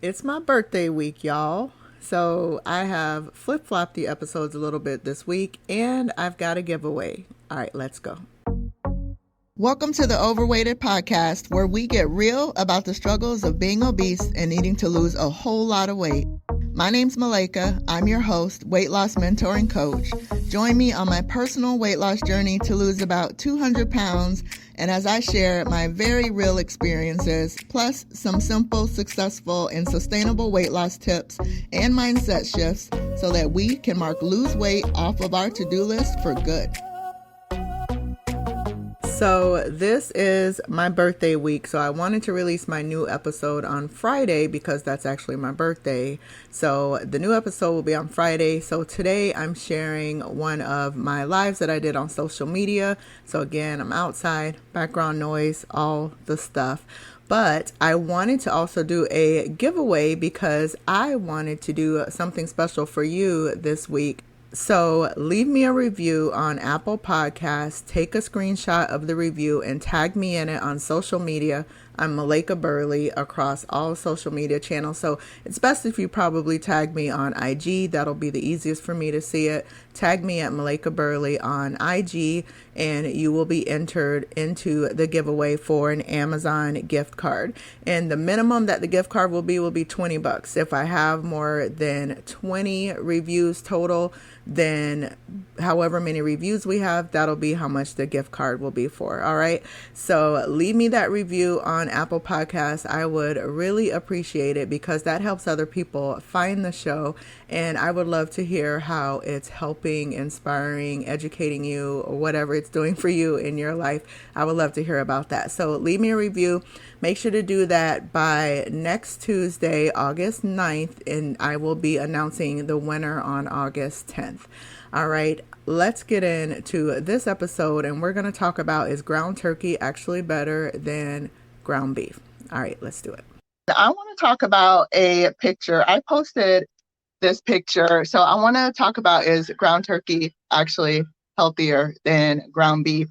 It's my birthday week, y'all. So I have flip flopped the episodes a little bit this week, and I've got a giveaway. All right, let's go. Welcome to the Overweighted Podcast, where we get real about the struggles of being obese and needing to lose a whole lot of weight. My name's Malaika. I'm your host, weight loss mentor and coach. Join me on my personal weight loss journey to lose about 200 pounds, and as I share my very real experiences, plus some simple, successful, and sustainable weight loss tips and mindset shifts so that we can mark lose weight off of our to-do list for good. So this is my birthday week, so I wanted to release my new episode on Friday because that's actually my birthday. So the new episode will be on Friday. So today I'm sharing one of my lives that I did on social media. So again, I'm outside, background noise, all the stuff. But I wanted to also do a giveaway because I wanted to do something special for you this week. So leave me a review on Apple Podcasts, take a screenshot of the review and tag me in it on social media. I'm Malaika Burley across all social media channels. So it's best if you probably tag me on IG. That'll be the easiest for me to see it. Tag me at Malaika Burley on IG and you will be entered into the giveaway for an Amazon gift card. And the minimum that the gift card will be $20. If I have more than 20 reviews total, then however many reviews we have, that'll be how much the gift card will be for. All right. So leave me that review on Apple Podcasts. I would really appreciate it because that helps other people find the show. And I would love to hear how it's helping, inspiring, educating you, or whatever it's doing for you in your life. I would love to hear about that. So leave me a review. Make sure to do that by next Tuesday, August 9th, and I will be announcing the winner on August 10th. All right, let's get into this episode, and we're going to talk about, is ground turkey actually better than ground beef? All right, let's do it. I want to talk about a picture. I posted this picture. So I want to talk about, is ground turkey actually healthier than ground beef?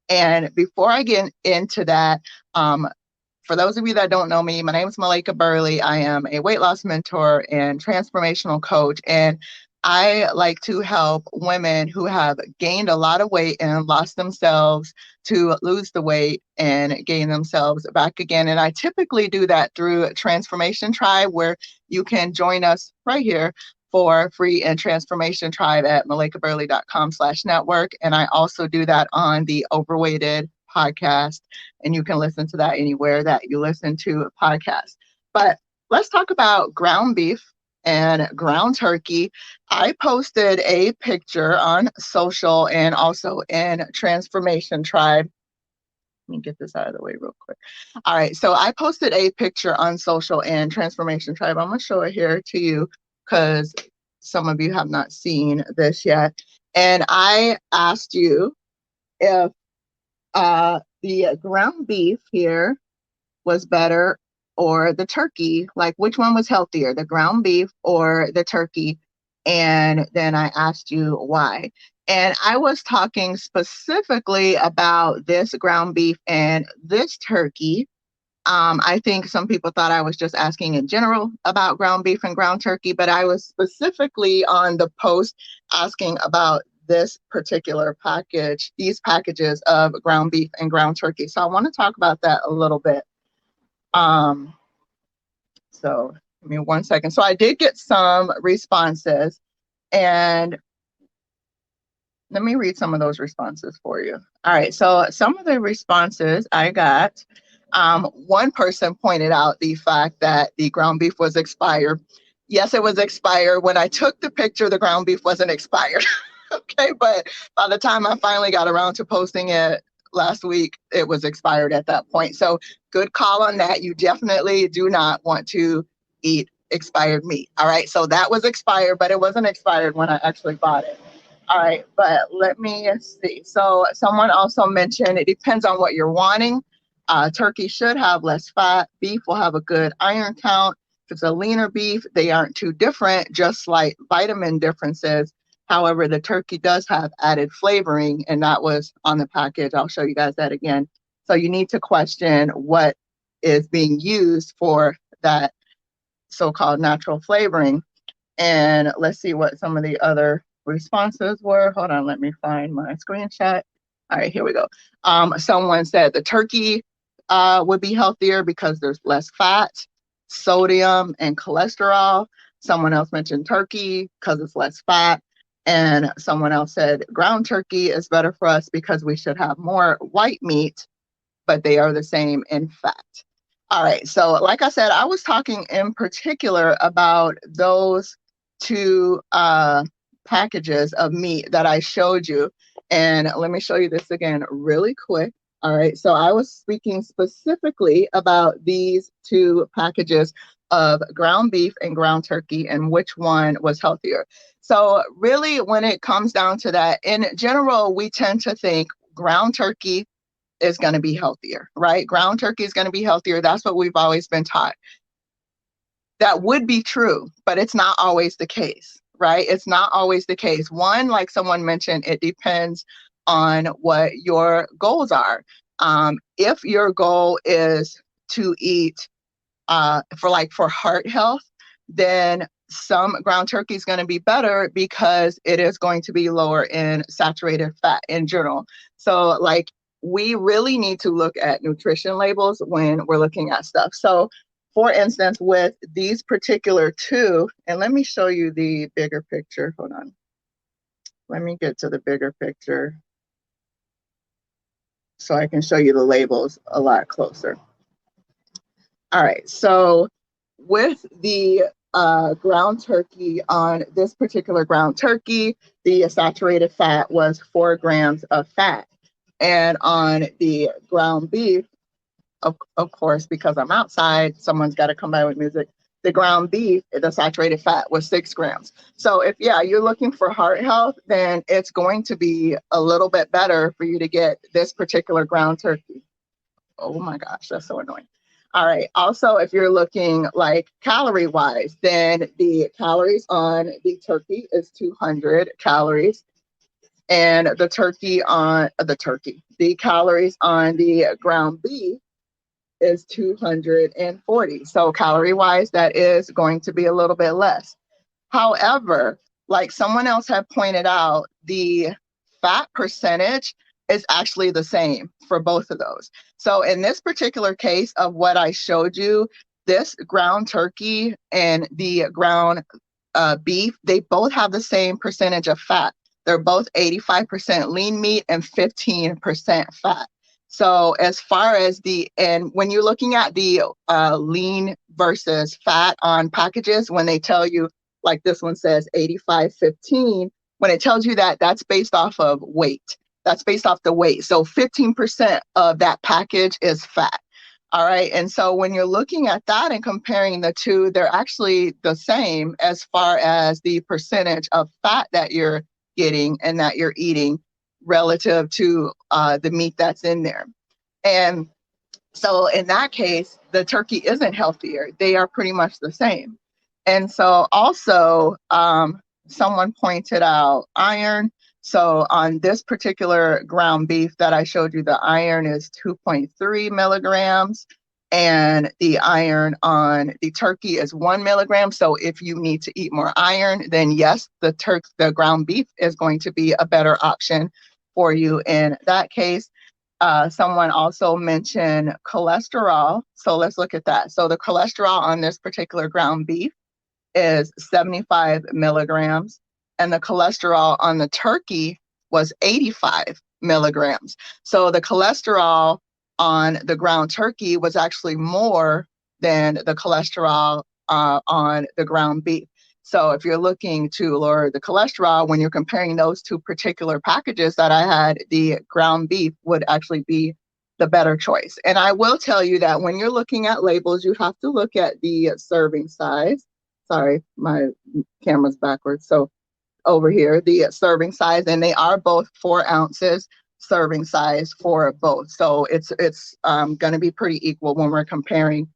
And before I get into that, for those of you that don't know me, my name is Malaika Burley. I am a weight loss mentor and transformational coach. And I like to help women who have gained a lot of weight and lost themselves to lose the weight and gain themselves back again. And I typically do that through Transformation Tribe, where you can join us right here for free in Transformation Tribe at malaikaburley.com/network. And I also do that on the Overweighted podcast, and you can listen to that anywhere that you listen to podcasts. But let's talk about ground beef and ground turkey. I posted a picture on social and also in Transformation Tribe. Let me get this out of the way real quick. All right, so I posted a picture on social and Transformation Tribe. I'm going to show it here to you because some of you have not seen this yet. And I asked you if the ground beef here was better or the turkey, like which one was healthier, the ground beef or the turkey? And then I asked you why. And I was talking specifically about this ground beef and this turkey. I think some people thought I was just asking in general about ground beef and ground turkey, but I was specifically on the post asking about this particular package, these packages of ground beef and ground turkey. So I want to talk about that a little bit. So give me 1 second. So I did get some responses, and let me read some of those responses for you. All right. So some of the responses I got, one person pointed out the fact that the ground beef was expired. Yes, it was expired. When I took the picture, the ground beef wasn't expired. Okay, but by the time I finally got around to posting it last week, it was expired at that point. So good call on that. You definitely do not want to eat expired meat. All right, so that was expired, but it wasn't expired when I actually bought it. All right, but let me see. So someone also mentioned it depends on what you're wanting. Turkey should have less fat. Beef will have a good iron count. If it's a leaner beef, they aren't too different, just slight vitamin differences. However, the turkey does have added flavoring, and that was on the package. I'll show you guys that again. So you need to question what is being used for that so-called natural flavoring. And let's see what some of the other responses were. Hold on, let me find my screenshot. All right, here we go. Someone said the turkey would be healthier because there's less fat, sodium, and cholesterol. Someone else mentioned turkey because it's less fat. And someone else said ground turkey is better for us because we should have more white meat, but they are the same in fat. All right, so like I said, I was talking in particular about those two packages of meat that I showed you. And let me show you this again really quick. All right, so I was speaking specifically about these two packages of ground beef and ground turkey and which one was healthier. So really, when it comes down to that, in general, we tend to think ground turkey is going to be healthier, right? Ground turkey is going to be healthier. That's what we've always been taught. That would be true, but it's not always the case, right? It's not always the case. One, like someone mentioned, it depends on what your goals are. If your goal is to eat for heart health, then some ground turkey is going to be better because it is going to be lower in saturated fat in general. So like we really need to look at nutrition labels when we're looking at stuff. So for instance, with these particular two, and let me show you the bigger picture. Hold on. Let me get to the bigger picture so I can show you the labels a lot closer. All right, so with the ground turkey, on this particular ground turkey, the saturated fat was 4 grams of fat. And on the ground beef, of course, because I'm outside, someone's got to come by with music. The ground beef, the saturated fat was 6 grams. So if, you're looking for heart health, then it's going to be a little bit better for you to get this particular ground turkey. Oh my gosh, that's so annoying. All right. Also, if you're looking like calorie wise, then the calories on the turkey is 200 calories. And the calories on the ground beef is 240. So calorie wise, that is going to be a little bit less. However, like someone else had pointed out, the fat percentage is actually the same for both of those. So in this particular case of what I showed you, this ground turkey and the ground beef, they both have the same percentage of fat. They're both 85% lean meat and 15% fat. So as far as and when you're looking at the lean versus fat on packages, when they tell you, like this one says 85-15, when it tells you that, that's based off of weight. That's based off the weight. So 15% of that package is fat. All right. And so when you're looking at that and comparing the two, they're actually the same as far as the percentage of fat that you're getting and that you're eating relative to the meat that's in there. And so in that case, the turkey isn't healthier. They are pretty much the same. And so also, someone pointed out iron. So on this particular ground beef that I showed you, the iron is 2.3 milligrams. And the iron on the turkey is 1 milligram. So if you need to eat more iron, then yes, the ground beef is going to be a better option for you in that case. Someone also mentioned cholesterol. So let's look at that. So the cholesterol on this particular ground beef is 75 milligrams. And the cholesterol on the turkey was 85 milligrams. So the cholesterol on the ground turkey was actually more than the cholesterol on the ground beef. So if you're looking to lower the cholesterol, when you're comparing those two particular packages that I had, the ground beef would actually be the better choice. And I will tell you that when you're looking at labels, you have to look at the serving size. Sorry, my camera's backwards. So over here, the serving size, and they are both 4 ounces serving size for both. So it's going to be pretty equal when we're comparing.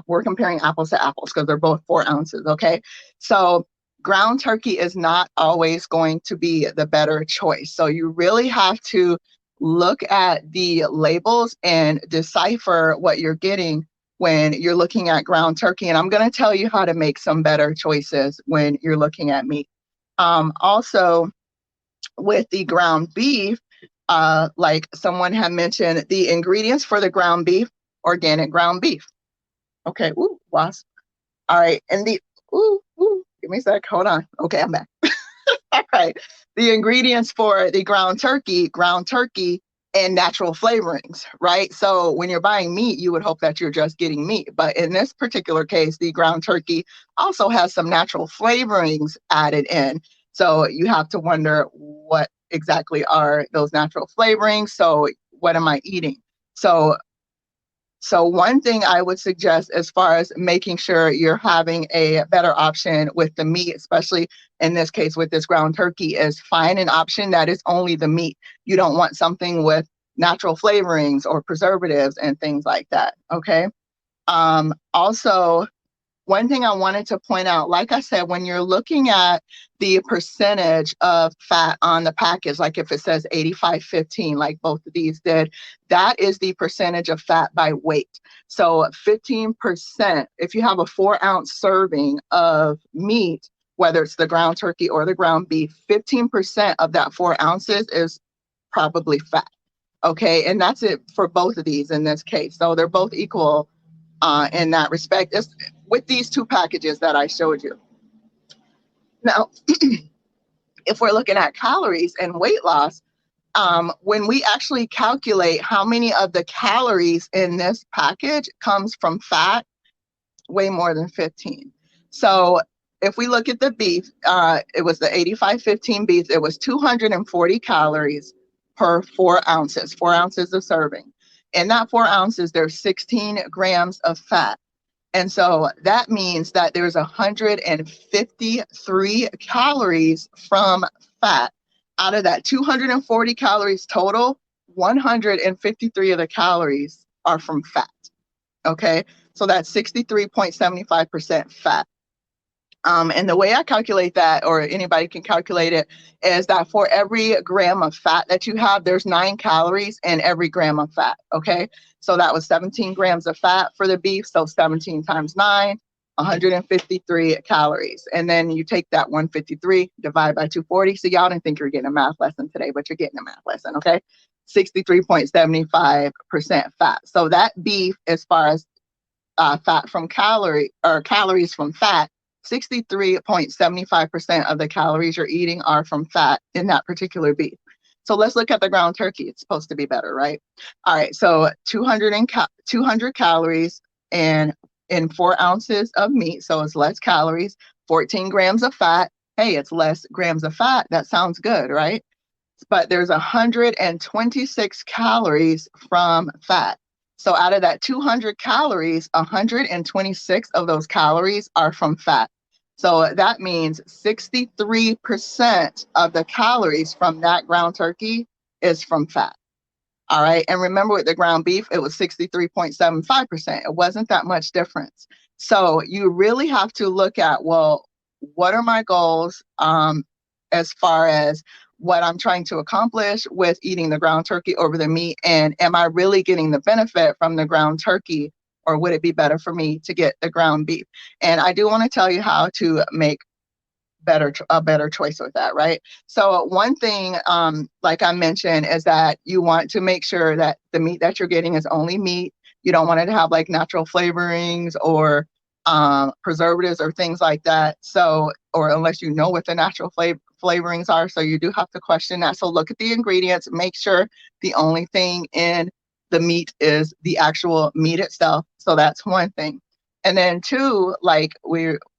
We're comparing apples to apples because they're both 4 ounces. Okay, so ground turkey is not always going to be the better choice. So you really have to look at the labels and decipher what you're getting when you're looking at ground turkey. And I'm going to tell you how to make some better choices when you're looking at meat. Also, with the ground beef, like someone had mentioned, the ingredients for the ground beef, organic ground beef. Okay, ooh, wasp. All right, and give me a sec, hold on. Okay, I'm back. All right, the ingredients for the ground turkey, and natural flavorings, right? So when you're buying meat, you would hope that you're just getting meat. But in this particular case, the ground turkey also has some natural flavorings added in. So you have to wonder what exactly are those natural flavorings. So what am I eating? So one thing I would suggest as far as making sure you're having a better option with the meat, especially in this case with this ground turkey, is find an option that is only the meat. You don't want something with natural flavorings or preservatives and things like that. Okay. Also, one thing I wanted to point out, like I said, when you're looking at the percentage of fat on the package, like if it says 85-15, like both of these did, that is the percentage of fat by weight. So 15%, if you have a 4-ounce serving of meat, whether it's the ground turkey or the ground beef, 15% of that 4 ounces is probably fat. Okay, and that's it for both of these in this case. So they're both equal in that respect, with these two packages that I showed you. Now, if we're looking at calories and weight loss, when we actually calculate how many of the calories in this package comes from fat, way more than 15. So if we look at the beef, it was the 85-15 beef, it was 240 calories per 4 ounces, 4 ounces of serving. In that 4 ounces, there's 16 grams of fat. And so that means that there's 153 calories from fat. Out of that 240 calories total, 153 of the calories are from fat. Okay, so that's 63.75% fat. And the way I calculate that, or anybody can calculate it, is that for every gram of fat that you have, there's 9 calories in every gram of fat. Okay, so that was 17 grams of fat for the beef. So 17 times 9, 153 calories. And then you take that 153, divide by 240. So y'all didn't think you were getting a math lesson today, but you're getting a math lesson. Okay, 63.75% fat. So that beef, as far as fat from calories from fat, 63.75% of the calories you're eating are from fat in that particular beef. So let's look at the ground turkey. It's supposed to be better, right? All right, so 200 calories in 4 ounces of meat, so it's less calories, 14 grams of fat. Hey, it's less grams of fat. That sounds good, right? But there's 126 calories from fat. So out of that 200 calories, 126 of those calories are from fat. So that means 63% of the calories from that ground turkey is from fat. All right. And remember, with the ground beef, it was 63.75%. It wasn't that much difference. So you really have to look at, well, what are my goals as far as what I'm trying to accomplish with eating the ground turkey over the meat? And am I really getting the benefit from the ground turkey, or would it be better for me to get the ground beef? And I do want to tell you how to make a better choice with that, right? So one thing, like I mentioned, is that you want to make sure that the meat that you're getting is only meat. You don't want it to have like natural flavorings or preservatives or things like that. So, or unless you know what the natural flavorings are. So you do have to question that. So look at the ingredients, make sure the only thing in the meat is the actual meat itself. So that's one thing. And then two, like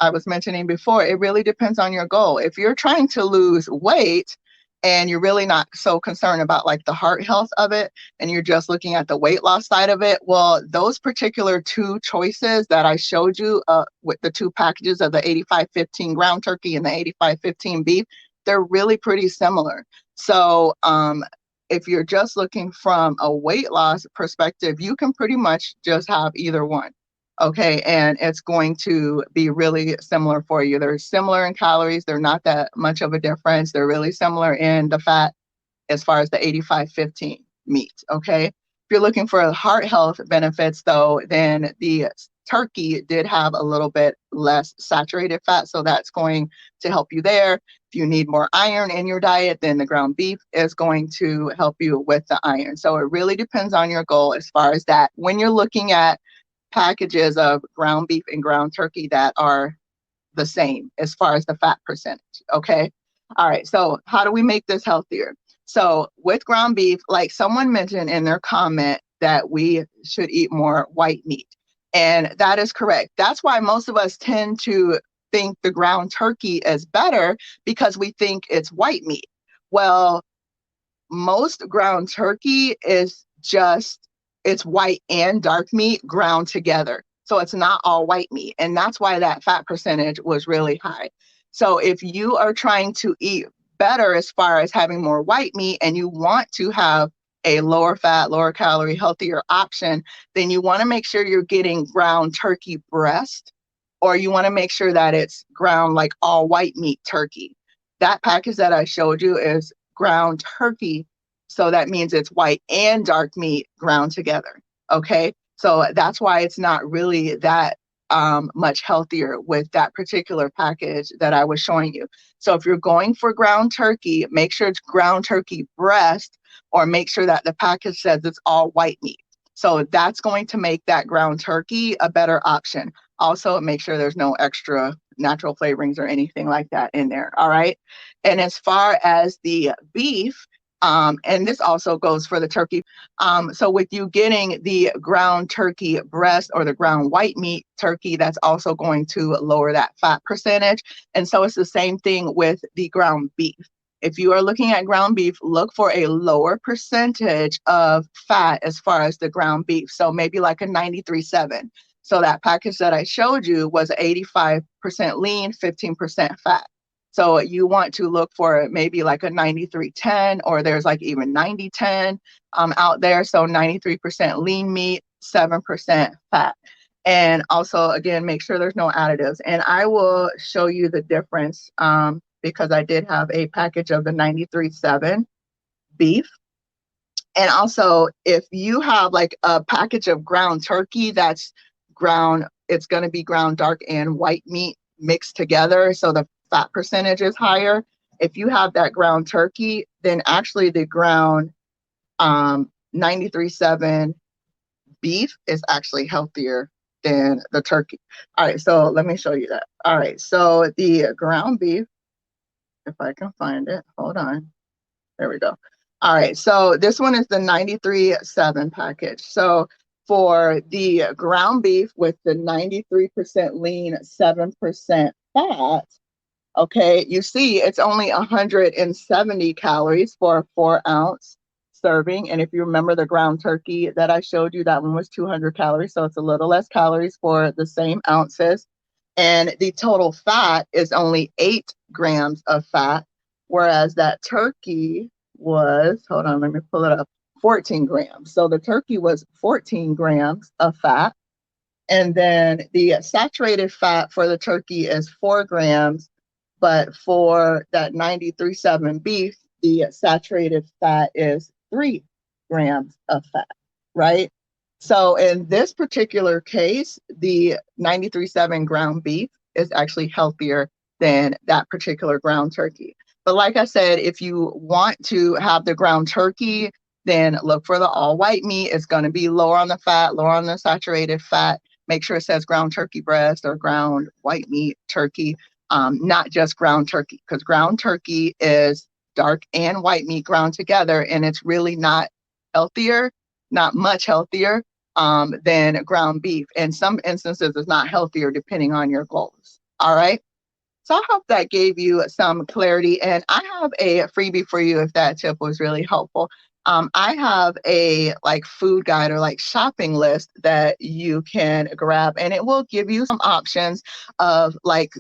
I was mentioning before, it really depends on your goal. If you're trying to lose weight and you're really not so concerned about like the heart health of it, and you're just looking at the weight loss side of it, well, those particular two choices that I showed you with the two packages of the 85-15 ground turkey and the 85-15 beef, they're really pretty similar. So if you're just looking from a weight loss perspective, you can pretty much just have either one. Okay, and it's going to be really similar for you. They're similar in calories. They're not that much of a difference. They're really similar in the fat as far as the 85-15 meat. Okay, if you're looking for heart health benefits, though, then the turkey did have a little bit less saturated fat, so that's going to help you there. If you need more iron in your diet, then the ground beef is going to help you with the iron. So it really depends on your goal as far as that. When you're looking at packages of ground beef and ground turkey that are the same as far as the fat percentage, okay? All right, so how do we make this healthier? So with ground beef, like someone mentioned in their comment that we should eat more white meat. And that is correct. That's why most of us tend to think the ground turkey is better because we think it's white meat. Well, most ground turkey is just, it's white and dark meat ground together. So it's not all white meat. And that's why that fat percentage was really high. So if you are trying to eat better as far as having more white meat and you want to have a lower fat, lower calorie, healthier option, then you want to make sure you're getting ground turkey breast, or you want to make sure that it's ground like all white meat turkey. That package that I showed you is ground turkey. So that means it's white and dark meat ground together. Okay. So that's why it's not really that much healthier with that particular package that I was showing you. So if you're going for ground turkey, make sure it's ground turkey breast, or make sure that the package says it's all white meat. So that's going to make that ground turkey a better option. Also, make sure there's no extra natural flavorings or anything like that in there. All right. And as far as the beef, and this also goes for the turkey. So with you getting the ground turkey breast or the ground white meat turkey, that's also going to lower that fat percentage. And so it's the same thing with the ground beef. If you are looking at ground beef, look for a lower percentage of fat as far as the ground beef. So maybe like a 93.7. So that package that I showed you was 85% lean, 15% fat. So you want to look for maybe like a 93.10, or there's like even 90.10 out there. So 93% lean meat, 7% fat. And also, again, make sure there's no additives. And I will show you the difference because I did have a package of the 93.7 beef. And also, if you have like a package of ground turkey that's ground, it's going to be ground dark and white meat mixed together. So the fat percentage is higher. If you have that ground turkey, then actually the ground 93.7 beef is actually healthier than the turkey. All right, so let me show you that. All right, so the ground beef, if I can find it, hold on. There we go. All right, so this one is the 93.7 package. So for the ground beef with the 93% lean, 7% fat, okay, you see it's only 170 calories for a 4-ounce serving. And if you remember the ground turkey that I showed you, that one was 200 calories. So it's a little less calories for the same ounces. And the total fat is only 8 grams of fat, whereas that turkey was, hold on, let me pull it up, 14 grams. So the turkey was 14 grams of fat. And then the saturated fat for the turkey is 4 grams. But for that 93.7 beef, the saturated fat is 3 grams of fat, right? So in this particular case, the 93.7 ground beef is actually healthier than that particular ground turkey. But like I said, if you want to have the ground turkey, then look for the all white meat. It's going to be lower on the fat, lower on the saturated fat. Make sure it says ground turkey breast or ground white meat turkey. Not just ground turkey, because ground turkey is dark and white meat ground together, and it's really not healthier, not much healthier than ground beef. In some instances, it's not healthier depending on your goals. All right. So I hope that gave you some clarity, and I have a freebie for you if that tip was really helpful. I have a like food guide or like shopping list that you can grab, and it will give you some options of like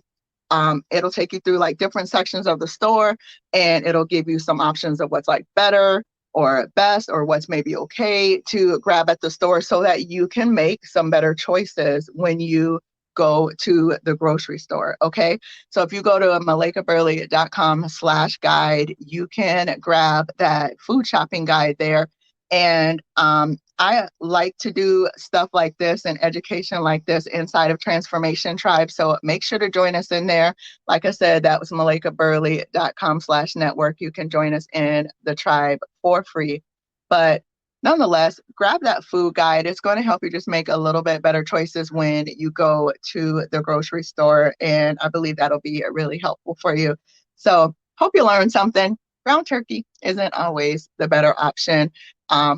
it'll take you through like different sections of the store, and it'll give you some options of what's like better or best or what's maybe okay to grab at the store so that you can make some better choices when you go to the grocery store. Okay. So if you go to malaikaburley.com/guide, you can grab that food shopping guide there. And I like to do stuff like this and education like this inside of Transformation Tribe. So make sure to join us in there. Like I said, that was malaikaburley.com/network. You can join us in the tribe for free. But nonetheless, grab that food guide. It's going to help you just make a little bit better choices when you go to the grocery store. And I believe that'll be really helpful for you. So hope you learned something. Ground turkey isn't always the better option.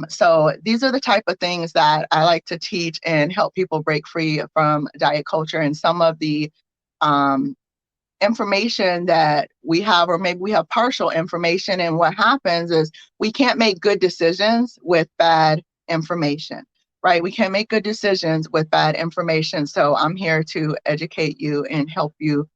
So these are the type of things that I like to teach and help people break free from diet culture. And some of the information that we have, or maybe we have partial information. And what happens is we can't make good decisions with bad information, right? We can't make good decisions with bad information. So I'm here to educate you and help you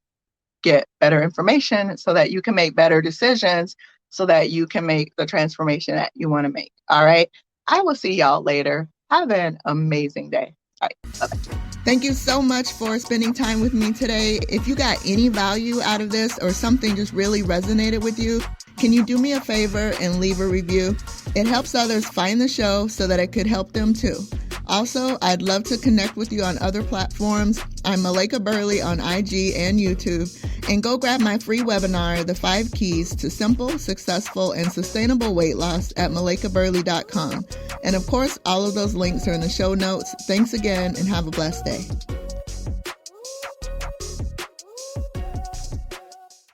get better information so that you can make better decisions, so that you can make the transformation that you want to make. All right. I will see y'all later. Have an amazing day. All right. Bye-bye. Thank you so much for spending time with me today. If you got any value out of this or something just really resonated with you, can you do me a favor and leave a review? It helps others find the show so that it could help them too. Also, I'd love to connect with you on other platforms. I'm Malaika Burley on IG and YouTube. And go grab my free webinar, The 5 Keys to Simple, Successful, and Sustainable Weight Loss at malaikaburley.com. And of course, all of those links are in the show notes. Thanks again and have a blessed day.